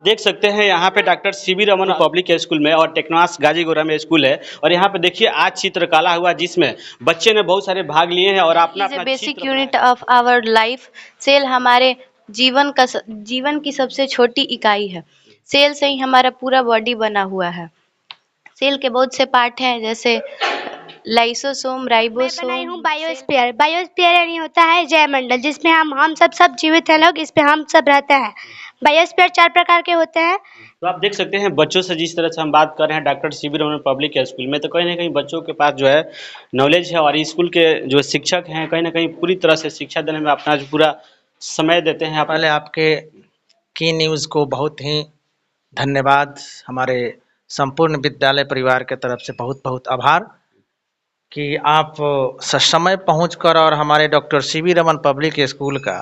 देख सकते हैं यहाँ पे doctor CV Raman public school में और टेक्नोस गाजीगोड़ा में स्कूल है और यहाँ पे देखिए आज चित्रकला हुआ जिसमें बच्चे ने बहुत सारे भाग लिए हैं और अपना अपना basic unit of our life. Cell हमारे जीवन की सबसे छोटी इकाई है। सेल से ही हमारा पूरा बॉडी बना हुआ है। सेल के बहुत से पार्ट हैं जैसे लाइसोसोम, मैं राइबोसोम। बनाई हूँ बायोस्फीयर। बायोस्फीयर यानी होता है जयमंडल, जिसमें हम सब जीवित हैं लोग, इस पे हम सब रहते हैं। बायोस्फीयर 4 प्रकार के होते हैं। तो आप देख सकते हैं बच्चों से जिस तरह से हम बात कर रहे हैं doctor CV Raman public school में, तो कहीं ना कहीं बच्चों के पास जो है नॉलेज है और स्कूल के जो शिक्षक हैं कहीं ना कहीं पूरी तरह से शिक्षा देने में अपना जो पूरा समय देते हैं। पहले आपके की न्यूज़ को बहुत ही धन्यवाद। हमारे संपूर्ण विद्यालय परिवार के तरफ से बहुत बहुत आभार कि आप ससमय पहुंचकर और हमारे doctor CV Raman public school का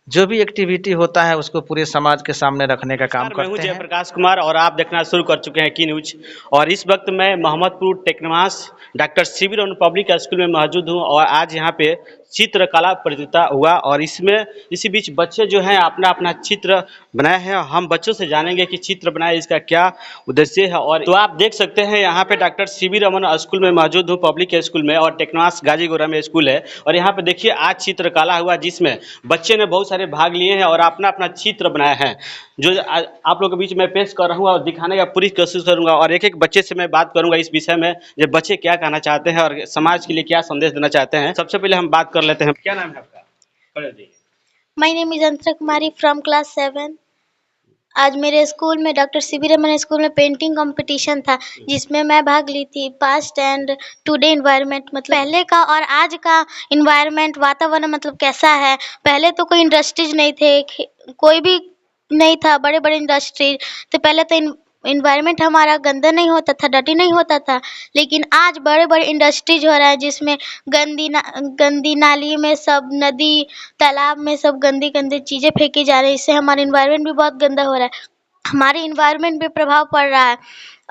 जो भी एक्टिविटी होता है उसको पूरे समाज के सामने रखने का काम मैं हूं करते हैं। जयप्रकाश कुमार और आप देखना शुरू कर चुके हैं की न्यूज और इस वक्त मैं मोहम्मदपुर टेक्नोस doctor CV Raman public school में मौजूद हूं और आज यहां पे चित्रकला प्रतियोगिता हुआ और इसमें इसी बीच बच्चे जो हैं अपना अपना चित्र बनाए हैं। हम बच्चों से जानेंगे कि चित्र बनाए इसका क्या उद्देश्य है। और तो आप देख सकते हैं यहाँ पे डॉक्टर सीवी रमन स्कूल में मौजूद हूँ पब्लिक स्कूल में और टेक्नोस गाजीगोड़ा में स्कूल है और यहाँ पे देखिए आज चित्रकला हुआ जिसमें बच्चे ने बहुत सारे भाग लिए हैं और अपना अपना चित्र बनाए हैं जो आप लोगों के बीच में पेश कर रहा हूँ और दिखाने का पूरी कोशिश करूंगा और एक एक बच्चे से मैं बात करूंगा इस विषय में जो बच्चे क्या कहना चाहते हैं और समाज के लिए क्या संदेश देना चाहते हैं। सबसे पहले हम बात कर लेते हैं, क्या नाम है आपका? My name is Antara Kumari from class 7। आज मेरे स्कूल में डॉक्टर सीवी रमन स्कूल में पेंटिंग कंपटीशन था जिसमें मैं भाग ली थी। पास्ट एंड टुडे इन्वायरमेंट मतलब पहले का और आज का इन्वायरमेंट वातावरण मतलब कैसा है। पहले तो कोई इंडस्ट्रीज नहीं थे, कोई भी नहीं था, बड़े बड़े इंडस्ट्रीज तो पहले तो इन्वायरमेंट हमारा गंदा नहीं होता था, डर्टी नहीं होता था। लेकिन आज बड़े बड़े इंडस्ट्रीज हो रहा है जिसमें गंदी नाली में सब, नदी तालाब में सब गंदी गंदी चीज़ें फेंकी जा रही है। इससे हमारा इन्वायरमेंट भी बहुत गंदा हो रहा है, हमारे इन्वायरमेंट पे प्रभाव पड़ रहा है।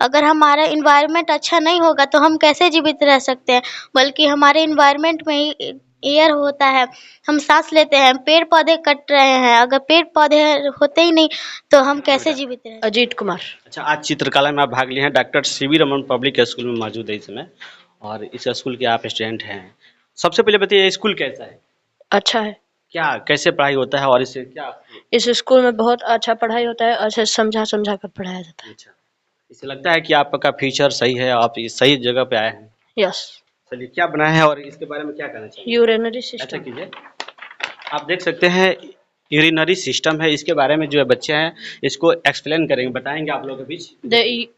अगर हमारा इन्वायरमेंट अच्छा नहीं होगा तो हम कैसे जीवित रह सकते हैं। बल्कि हमारे इन्वायरमेंट में ही एयर होता है, हम सांस लेते हैं। पेड़ पौधे कट रहे हैं, अगर पेड़ पौधे होते ही नहीं तो हम कैसे जीवित रहें। अजीत कुमार। अच्छा, आज चित्रकला में आप भाग लिए हैं, doctor CV Raman public school में मौजूद है इस समय और इस स्कूल के आप स्टूडेंट हैं। सबसे पहले बताइए स्कूल कैसा है? अच्छा है। क्या कैसे पढ़ाई होता है और इससे क्या? इस स्कूल में बहुत अच्छा पढ़ाई होता है, अच्छे समझा कर पढ़ाया जाता है। अच्छा, इससे लगता है कि आपका फ्यूचर सही है, आप इस सही जगह पे आए हैं। यस। चलिए, क्या बनाए हैं और इसके बारे में क्या कहना चाहिए? यूरिनरी ऐसा सिस्टम। कीजिए, आप देख सकते हैं यूरिनरी सिस्टम है, इसके बारे में जो है बच्चे हैं इसको एक्सप्लेन करेंगे, बताएंगे आप लोगों के बीच।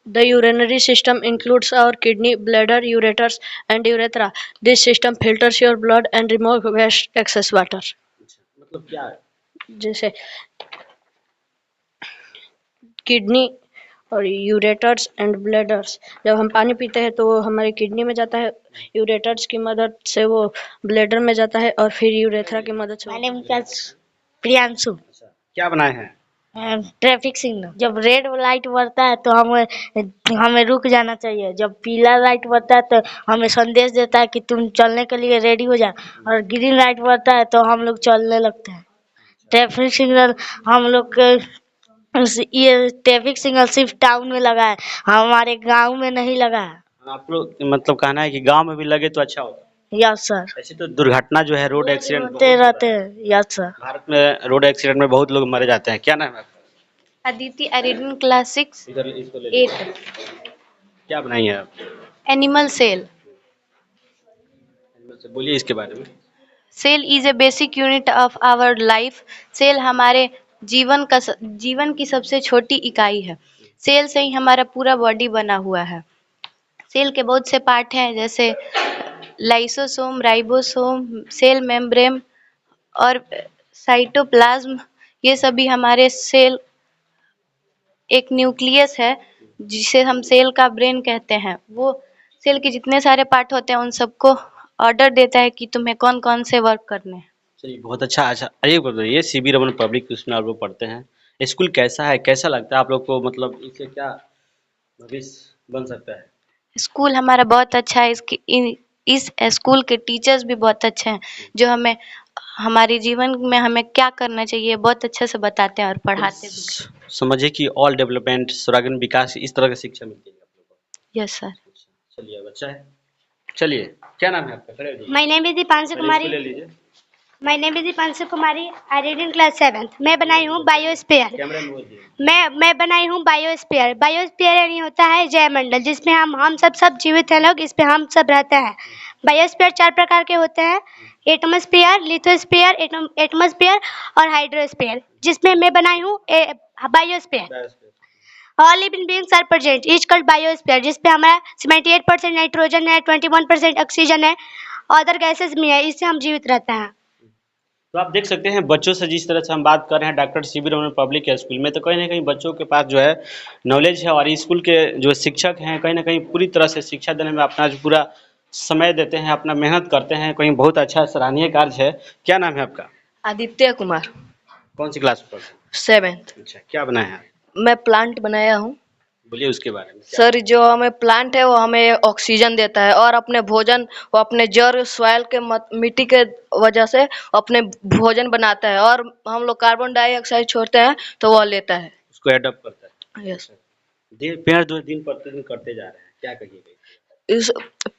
The urinary system includes our kidney, bladder, ureters, and urethra. This system filters your blood and remove waste, excess water. मतलब क्या है? जैसे किडनी और यूरेटर्स एंड ब्लैडर्स, जब हम पानी पीते हैं तो वो हमारी किडनी में जाता है, यूरेटर्स की मदद से वो ब्लैडर में जाता है और फिर यूरेथ्रा की मदद से। My name is Priyanshu. अच्छा, क्या बनाए हैं? ट्रैफिक सिग्नल, जब रेड लाइट बढ़ता है तो हमें रुक जाना चाहिए, जब पीला लाइट बढ़ता है तो हमें संदेश देता है कि तुम चलने के लिए रेडी हो जा, और ग्रीन लाइट बढ़ता है तो हम लोग चलने लगते हैं। ट्रैफिक सिग्नल हम लोग ये ट्रैफिक सिग्नल सिर्फ टाउन में लगा है, हमारे गांव में नहीं लगा है। आप लोग मतलब कहना है कि गांव में भी लगे तो अच्छा होगा। Yes sir. ऐसे तो दुर्घटना जो है रोड एक्सीडेंट होते रहते हैं। Yes sir. भारत में रोड एक्सीडेंट में बहुत लोग मारे जाते हैं। क्या नाम है आपका? अदिति, अरिडन, क्लास 6 इधर इसको ले लीजिए। 8। क्या बनाई है आप? Animal cell. बोलिए इसके बारे में। Cell is a basic unit of our life. Cell हमारे जीवन की सबसे छोटी इकाई है। सेल से ही हमारा पूरा बॉडी बना हुआ है। सेल के बहुत से पार्ट हैं जैसे लाइसोसोम, राइबोसोम, सेल मेम्ब्रेन और साइटोप्लाज्म। ये सभी हमारे सेल, एक न्यूक्लियस है जिसे हम सेल का ब्रेन कहते हैं। वो सेल के जितने सारे पार्ट होते हैं उन सबको ऑर्डर देता है कि तुम्हें कौन कौन से वर्क करने हैं। चलिए, बहुत अच्छा। अच्छा, ये बताइए सीवी रमन पब्लिक स्कूल में आप लोग पढ़ते हैं, स्कूल कैसा है, कैसा लगता है आप लोग को, मतलब इससे क्या भविष्य बन सकता है? स्कूल हमारा बहुत अच्छा है। इस स्कूल के टीचर्स भी बहुत अच्छे हैं, जो हमें हमारे जीवन में हमें क्या करना चाहिए बहुत अच्छे से बताते हैं और पढ़ाते भी हैं। समझिए कि ऑल डेवलपमेंट, सर्वांगीण विकास, इस तरह की शिक्षा मिलती है आप लोगों को। Yes sir. चलिए, अब अच्छा है। चलिए, क्या नाम है आपका? खड़े हो जाइए। My name is दीपांशु पहले इसको कुमारी। ले लीजिए। My name is Deepanshu Kumari. I read in class 7th। मैं बनाई हूँ बायोस्फीयर। कैमरा में बोल दिए। मैं बनाई हूँ बायोस्फीयर। बायोस्फीयर यानी होता है जय मंडल, जिसमें हम सब जीवित हैं लोग, इस पे हम सब रहते हैं। बायोस्फीयर 4 प्रकार के होते हैं, एटमॉस्फेयर, लिथोस्फीयर, एटमॉस्फेयर और हाइड्रोस्फीयर, जिसमें मैं बनाई हूँ biosphere. All living beings are present, each called biosphere, जिसपे हमारा 78% नाइट्रोजन है, 21% ऑक्सीजन है, अदर गैसेस भी है, इससे हम जीवित रहते हैं। तो आप देख सकते हैं बच्चों से जिस तरह से हम बात कर रहे हैं doctor CB Raman public school में, तो कहीं ना कहीं बच्चों के पास जो है नॉलेज है, और स्कूल के जो शिक्षक हैं कहीं ना कहीं पूरी तरह से शिक्षा देने में अपना जो पूरा समय देते हैं, अपना मेहनत करते हैं, कहीं बहुत अच्छा सराहनीय कार्य है। क्या नाम है आपका? आदित्य कुमार, कौन सी क्लास में पढ़ते हैं? 7th। अच्छा, क्या बनाए हैं आप? मैं प्लांट बनाया हूँ। बोलिए उसके बारे में। सर, जो हमें प्लांट है वो हमें ऑक्सीजन देता है, और अपने भोजन वो अपने जड़ सॉइल के मिट्टी के वजह से अपने भोजन बनाता है, और हम लोग कार्बन डाइऑक्साइड छोड़ते हैं तो वो लेता है। उसको एडप्ट करता है। यस। पेड़ जो दिन प्रतिदिन करते जा रहे हैं, क्या कहिएगा? इस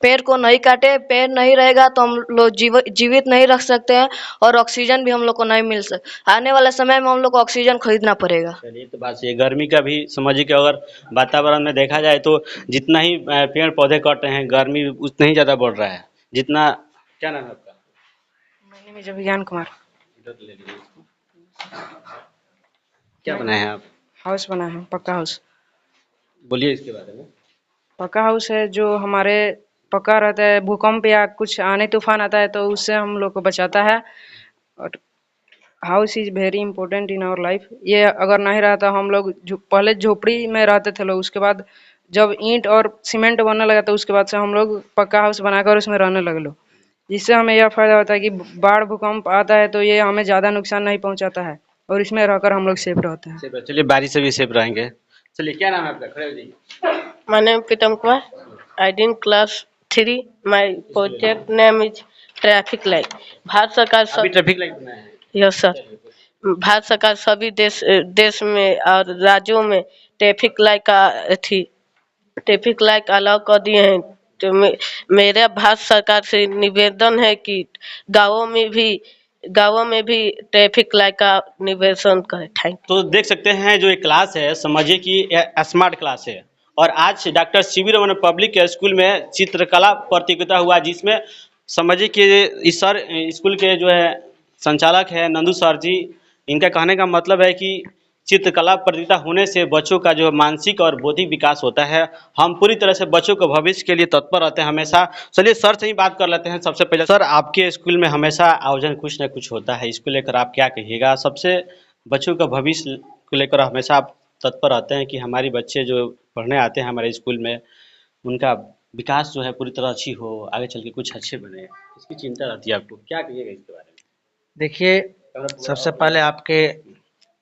पेड़ को नहीं काटे, पेड़ नहीं रहेगा तो हम लोग जीवित नहीं रख सकते हैं, और ऑक्सीजन भी हम लोग को नहीं मिल सकता। आने वाले समय में हम लोग को ऑक्सीजन खरीदना पड़ेगा। चलिए, तो बात ये गर्मी का भी समझिए कि अगर वातावरण में देखा जाए तो जितना ही पेड़ पौधे कट रहे हैं, गर्मी उतना ही ज़्यादा बढ़ रहा है। जितना, क्या नाम है आपका? मैंने मुझे विज्ञान कुमार। इधर ले लीजिए इसको। क्या बनाए हैं आप? हाउस बना है, पक्का हाउस। बोलिए इसके बारे में। पक्का हाउस है जो हमारे पक्का रहता है, भूकंप या कुछ आने तूफान आता है तो उससे हम लोग को बचाता है। और house is very important in our life. ये अगर नहीं रहा तो हम लोग पहले झोपड़ी में रहते थे लोग, उसके बाद जब ईंट और सीमेंट बनने लगा तो उसके बाद से हम लोग पक्का हाउस बनाकर उसमें रहने लगे लोग, जिससे हमें यह फायदा होता है कि बाढ़ भूकंप आता है तो ये हमें ज़्यादा नुकसान नहीं पहुंचाता है, और इसमें रहकर हम लोग सेफ रहते हैं। सेफ है। चलिए, बारिश से भी सेफ रहेंगे। चलिए, क्या नाम है आपका? खड़े हो जाइए। My name is Pritam Kumar. I did class 3. My project name is traffic light. Bharat सरकार अभी ट्रैफिक लाइट बनाए हैं। Yes sir. भारत सरकार सभी देश में और राज्यों में ट्रैफिक लाइट का ट्रैफिक लाइट अलाउ कर दिए हैं। तो मेरा भारत सरकार से निवेदन है कि गाँवों में भी ट्रैफिक लाइट का निवेदन करें। Thank you. तो देख सकते हैं जो एक क्लास है, समझिए कि स्मार्ट क्लास है, और आज doctor CB Raman public school में चित्रकला प्रतियोगिता हुआ, जिसमें समझिए कि इस सर स्कूल के जो है संचालक है नंदू सर जी, इनका कहने का मतलब है कि चित्रकला प्रतियोगिता होने से बच्चों का जो मानसिक और बौद्धिक विकास होता है। हम पूरी तरह से बच्चों को भविष्य के लिए तत्पर रहते हैं हमेशा। चलिए सर से ही बात कर लेते हैं। सबसे पहले सर, आपके स्कूल में हमेशा आयोजन कुछ न कुछ होता है, इसको लेकर आप क्या कहिएगा? सबसे बच्चों का भविष्य को लेकर हमेशा आप तत्पर रहते हैं कि हमारे बच्चे जो पढ़ने आते हैं हमारे स्कूल में, उनका विकास जो है पूरी तरह अच्छी हो, आगे चल के कुछ अच्छे बने, इसकी चिंता रहती है आपको। क्या कहिएगा इसके बारे में? देखिए, सबसे पहले आपके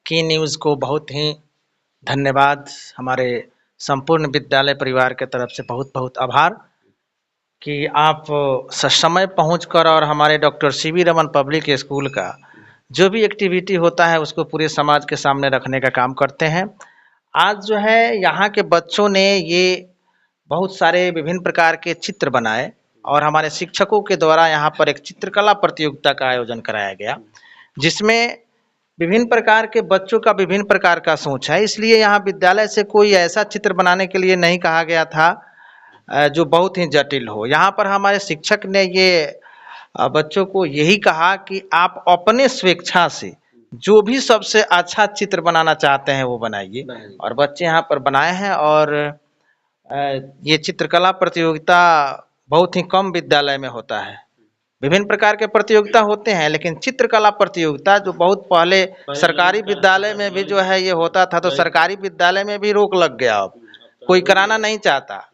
की न्यूज़ को बहुत ही धन्यवाद। हमारे संपूर्ण विद्यालय परिवार के तरफ से बहुत बहुत आभार कि आप ससमय पहुंचकर और हमारे doctor CB Raman public school का जो भी एक्टिविटी होता है उसको पूरे समाज के सामने रखने का काम करते हैं। आज जो है यहाँ के बच्चों ने ये बहुत सारे विभिन्न प्रकार के चित्र बनाए, और हमारे शिक्षकों के द्वारा यहाँ पर एक चित्रकला प्रतियोगिता का आयोजन कराया गया, जिसमें विभिन्न प्रकार के बच्चों का विभिन्न प्रकार का सोच है। इसलिए यहाँ विद्यालय से कोई ऐसा चित्र बनाने के लिए नहीं कहा गया था जो बहुत ही जटिल हो। यहाँ पर हमारे शिक्षक ने ये बच्चों को यही कहा कि आप अपने स्वेच्छा से जो भी सबसे अच्छा चित्र बनाना चाहते हैं वो बनाइए, और बच्चे यहाँ पर बनाए हैं। और ये चित्रकला प्रतियोगिता बहुत ही कम विद्यालय में होता है। विभिन्न प्रकार के प्रतियोगिता होते हैं, लेकिन चित्रकला प्रतियोगिता जो बहुत पहले सरकारी विद्यालय में भी जो है ये होता था, तो सरकारी विद्यालय में भी रोक लग गया। अब कोई कराना नहीं चाहता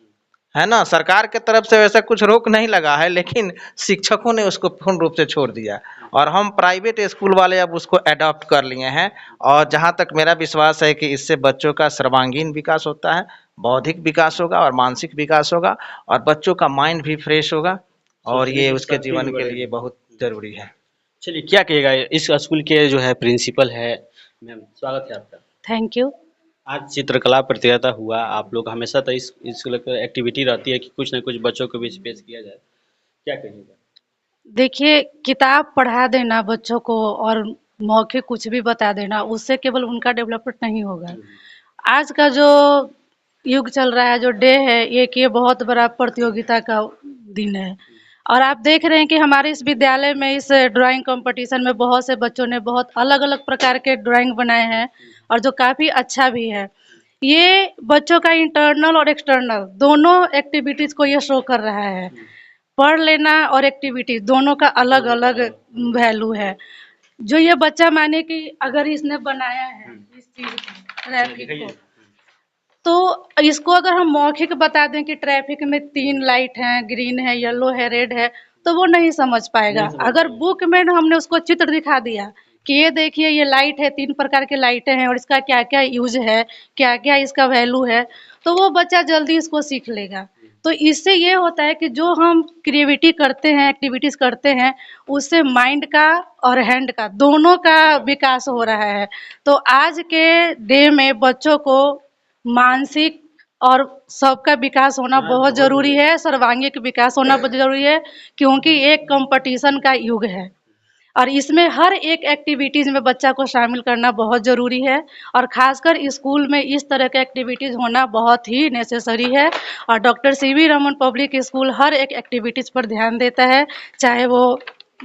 है ना, सरकार के तरफ से वैसा कुछ रोक नहीं लगा है, लेकिन शिक्षकों ने उसको पूर्ण रूप से छोड़ दिया, और हम प्राइवेट स्कूल वाले अब उसको अडॉप्ट कर लिए हैं। और जहाँ तक मेरा विश्वास है कि इससे बच्चों का सर्वांगीण विकास होता है, बौद्धिक विकास होगा और मानसिक विकास होगा, और बच्चों का माइंड भी फ्रेश होगा। और ये सोचने की उसके शक्ति जीवन भी के बढ़ेगी। लिए बहुत जरूरी है। चलिए, क्या कहेगा इस स्कूल के जो है प्रिंसिपल है, मैम स्वागत है आपका। Thank you. आज चित्रकला प्रतियोगिता हुआ, आप लोग हमेशा तो इस लेकर एक्टिविटी रहती है कि कुछ ना कुछ बच्चों के बीच पेश किया जाए, क्या कहेंगे? देखिए, किताब पढ़ा देना बच्चों को और मौखिक कुछ भी बता देना, उससे केवल उनका डेवलपमेंट नहीं होगा। आज का जो युग चल रहा है, जो डे है, एक ये बहुत बड़ा प्रतियोगिता का दिन है। और आप देख रहे हैं कि हमारे इस विद्यालय में इस ड्राइंग कंपटीशन में बहुत से बच्चों ने बहुत अलग-अलग प्रकार के ड्राइंग बनाए हैं और जो काफ़ी अच्छा भी है। ये बच्चों का इंटरनल और एक्सटर्नल दोनों एक्टिविटीज़ को ये शो कर रहा है। पढ़ लेना और एक्टिविटी दोनों का अलग-अलग वैल्यू है। जो ये बच्चा माने कि अगर इसने बनाया है इस चीज़ को, ट्रैफिक को, तो इसको अगर हम मौखिक बता दें कि ट्रैफिक में 3 लाइट हैं, ग्रीन है, येलो है, रेड है, तो वो नहीं समझ पाएगा। अगर बुक में हमने उसको चित्र दिखा दिया कि ये देखिए ये लाइट है, 3 प्रकार के लाइटें हैं और इसका क्या-क्या यूज़ है, क्या-क्या इसका वैल्यू है, तो वो बच्चा जल्दी इसको सीख लेगा। तो इससे ये होता है कि जो हम क्रिएटिविटी करते हैं, एक्टिविटीज़ करते हैं, उससे माइंड का और हैंड का दोनों का विकास हो रहा है। तो आज के डे में बच्चों को मानसिक और सबका विकास होना बहुत ज़रूरी है, सर्वांगीण विकास होना बहुत ज़रूरी है, क्योंकि एक कॉम्पिटिशन का युग है और इसमें हर एक एक्टिविटीज़ में बच्चा को शामिल करना बहुत ज़रूरी है और ख़ासकर स्कूल में इस तरह के एक्टिविटीज़ होना बहुत ही नेसेसरी है। और doctor CV Raman public school हर एक एक्टिविटीज़ पर ध्यान देता है, चाहे वो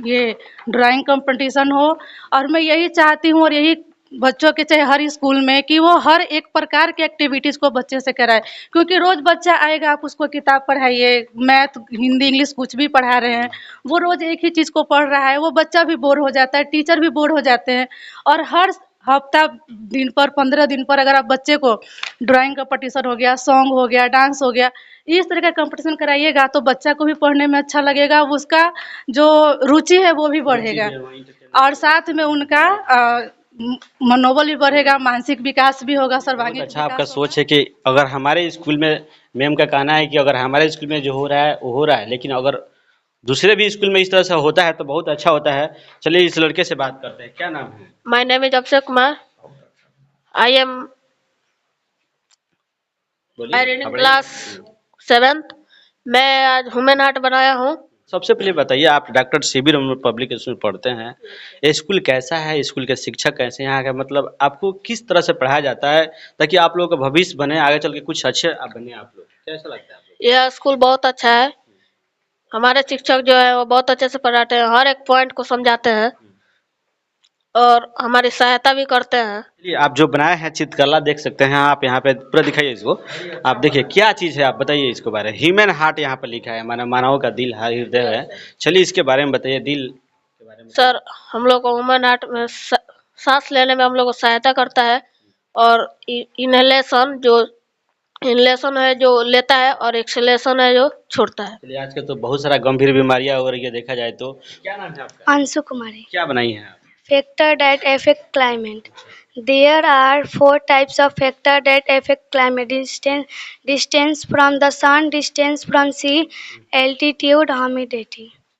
ये ड्राइंग कंपटीशन हो। और मैं यही चाहती हूँ और यही बच्चों के चाहे हर स्कूल में कि वो हर एक प्रकार की एक्टिविटीज़ को बच्चे से कराए, क्योंकि रोज़ बच्चा आएगा, आप उसको किताब पढ़ाइए, मैथ, हिंदी, इंग्लिश कुछ भी पढ़ा रहे हैं, वो रोज़ एक ही चीज़ को पढ़ रहा है, वो बच्चा भी बोर हो जाता है, टीचर भी बोर हो जाते हैं। और हर हफ्ता दिन पर 15 दिन पर अगर आप बच्चे को ड्राइंग कंपटीशन हो गया, सॉन्ग हो गया, डांस हो गया, इस तरह का कंपटीशन कराइएगा तो बच्चा को भी पढ़ने में अच्छा लगेगा, उसका जो रुचि है वो भी बढ़ेगा और साथ में उनका मनोबल भी बढ़ेगा, मानसिक विकास भी होगा, बहुत सर्वांगीण अच्छा आपका विकास सोच है कि अगर हमारे स्कूल में, मैम का कहना है कि अगर हमारे स्कूल में जो हो रहा है वो हो रहा है, लेकिन अगर दूसरे भी स्कूल में इस तरह से होता है तो बहुत अच्छा होता है। चलिए इस लड़के से बात करते हैं, क्या नाम है? My name is Akshay Kumar. I am I read in class 7th. मैं आज ह्यूमन आर्ट बनाया हूँ। सबसे पहले बताइए, आप doctor CB Raman public school पढ़ते हैं, ये स्कूल कैसा है, स्कूल के शिक्षक कैसे हैं, यहाँ का मतलब आपको किस तरह से पढ़ाया जाता है ताकि आप लोगों का भविष्य बने, आगे चल के कुछ अच्छे आप बने आप लोग, कैसा लगता है आप लोग? यह स्कूल बहुत अच्छा है। हमारे शिक्षक जो है वो बहुत अच्छे से पढ़ाते हैं, हर एक पॉइंट को समझाते हैं और हमारी सहायता भी करते हैं। चलिए, आप जो बनाए हैं चित्रकला देख सकते हैं आप, यहाँ पे पूरा दिखाइए इसको, आप देखिए क्या चीज़ है, आप बताइए इसके बारे में। ह्यूमन हार्ट यहाँ पर लिखा है, माना मानव का दिल है, हृदय है। चलिए इसके बारे में बताइए, दिल के बारे में। सर, हम लोग को ह्यूमन आर्ट में सांस लेने में हम लोग को सहायता करता है और इनलेशन है जो लेता है और एक्सलेशन है जो छोड़ता है। चलिए, आजकल तो बहुत सारा गंभीर बीमारियां हो रही है देखा जाए तो। क्या नाम है आपका? अंशु कुमारी। क्या बनाई हैं आप? Factor that affect climate. There are 4 types of factor that affect climate: distance from the sun, distance from sea, altitude, humidity.